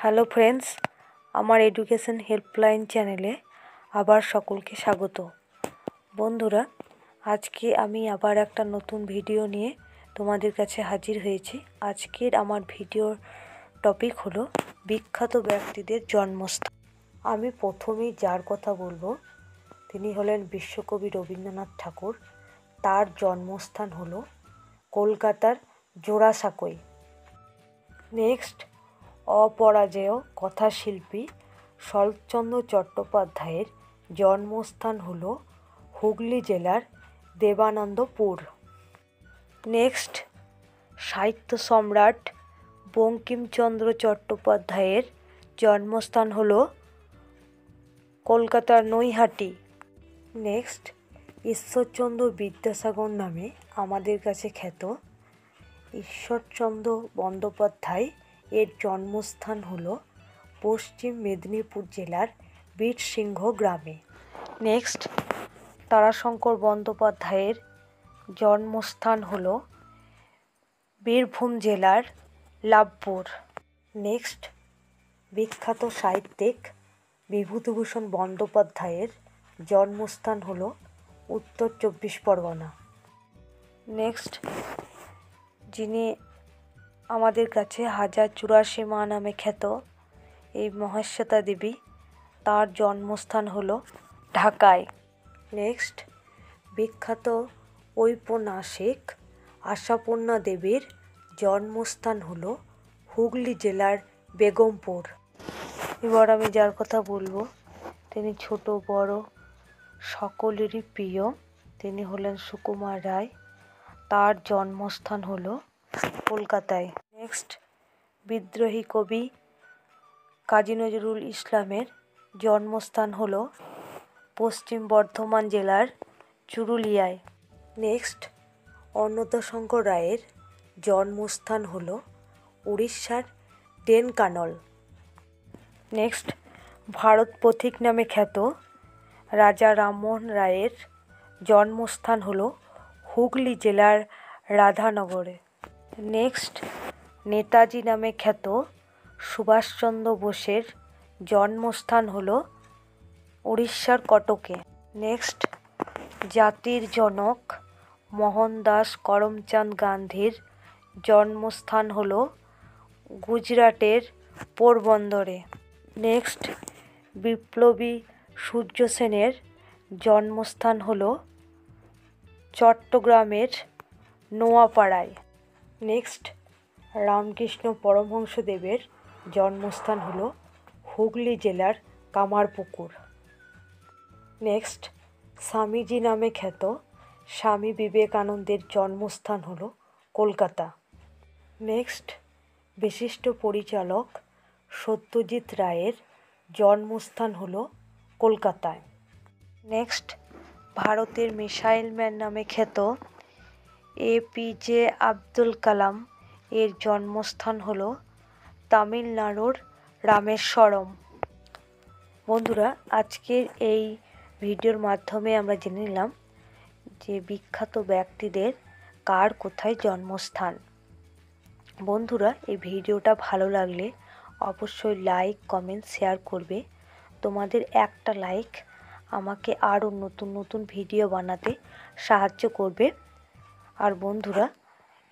Hello friends, আমার education helpline চ্যানেলে আবার সকলকে স্বাগত। বন্ধুরা, আজকে আমি আবার একটা নতুন ভিডিও নিয়ে তোমাদের কাছে হাজির হয়েছি। আজকের আমার ভিডিওর টপিক হলো বিখ্যাত ব্যক্তিদের জন্মস্থান। আমি প্রথমেই যার কথা বলবো তিনি হলেন বিশ্বকবি রবীন্দ্রনাথ ঠাকুর। তার জন্মস্থান হলো কলকাতার জোড়াসাঁকোয়। নেক্সট, অপরাজেয় কথাশিল্পী শরৎচন্দ্র চট্টোপাধ্যায়ের জন্মস্থান হল হুগলি জেলার দেবানন্দপুর। নেক্সট, সাহিত্য সম্রাট বঙ্কিমচন্দ্র চট্টোপাধ্যায়ের জন্মস্থান হল কলকাতার নৈহাটি। নেক্সট, ঈশ্বরচন্দ্র বিদ্যাসাগর নামে আমাদের কাছে খ্যাত ঈশ্বরচন্দ্র বন্দ্যোপাধ্যায় এর জন্মস্থান হল পশ্চিম মেদিনীপুর জেলার বীরসিংহ গ্রামে। নেক্সট, তারাশঙ্কর বন্দ্যোপাধ্যায়ের জন্মস্থান হল বীরভূম জেলার লাভপুর। নেক্সট, বিখ্যাত সাহিত্যিক বিভূতিভূষণ বন্দ্যোপাধ্যায়ের জন্মস্থান হল উত্তর চব্বিশ পরগনা। নেক্সট, যিনি আমাদের কাছে 1084 মা নামে খ্যাত এই মহাশ্বেতা দেবী, তার জন্মস্থান হল ঢাকায়। নেক্সট, বিখ্যাত ঔপন্যাসিক আশাপূর্ণা দেবীর জন্মস্থান হল হুগলি জেলার বেগমপুর। এবার আমি যার কথা বলবো তিনি ছোট বড় সকলেরই প্রিয়, তিনি হলেন সুকুমার রায়। তার জন্মস্থান হল কলকাতায়। নেক্সট, বিদ্রোহী কবি কাজী নজরুল ইসলামের জন্মস্থান হল পশ্চিম বর্ধমান জেলার চুরুলিয়ায়। নেক্সট, অন্নদাশঙ্কর রায়ের জন্মস্থান হল উড়িষ্যার ঢেনকানল। নেক্সট, ভারত পথিক নামে খ্যাত রাজা রামমোহন রায়ের জন্মস্থান হল হুগলি জেলার রাধানগরে। নেক্সট, নেতাজি নামে খ্যাত সুভাষচন্দ্র বোসের জন্মস্থান হল উড়িষ্যার কটকে। নেক্সট, জাতির জনক মোহনদাস করমচাঁদ গান্ধীর জন্মস্থান হল গুজরাটের পোরবন্দরে। নেক্সট, বিপ্লবী সূর্য সেনের জন্মস্থান হল চট্টগ্রামের নোয়াপাড়ায়। নেক্সট, রামকৃষ্ণ পরমহংসদেবের জন্মস্থান হল হুগলি জেলার কামারপুকুর। নেক্সট, স্বামীজি নামে খ্যাত স্বামী বিবেকানন্দের জন্মস্থান হল কলকাতা। নেক্সট, বিশিষ্ট পরিচালক সত্যজিৎ রায়ের জন্মস্থান হল কলকাতায়। নেক্সট, ভারতের মিসাইল ম্যান নামে খ্যাত APJ আব্দুল কালাম এর জন্মস্থান হল তামিলনাড়ুর রামেশ্বরম। বন্ধুরা, আজকের এই ভিডিওর মাধ্যমে আমরা জেনে নিলাম যে বিখ্যাত ব্যক্তিদের কার কোথায় জন্মস্থান। বন্ধুরা, এই ভিডিওটা ভালো লাগলে অবশ্যই লাইক, কমেন্ট, শেয়ার করবে। তোমাদের একটা লাইক আমাকে আরও নতুন নতুন ভিডিও বানাতে সাহায্য করবে। আর বন্ধুরা,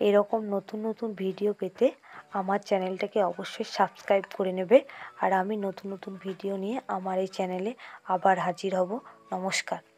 এরকম নতুন নতুন ভিডিও পেতে আমার চ্যানেলটাকে অবশ্যই সাবস্ক্রাইব করে নেবে। আর আমি নতুন নতুন ভিডিও নিয়ে আমার এই চ্যানেলে আবার হাজির হব। নমস্কার।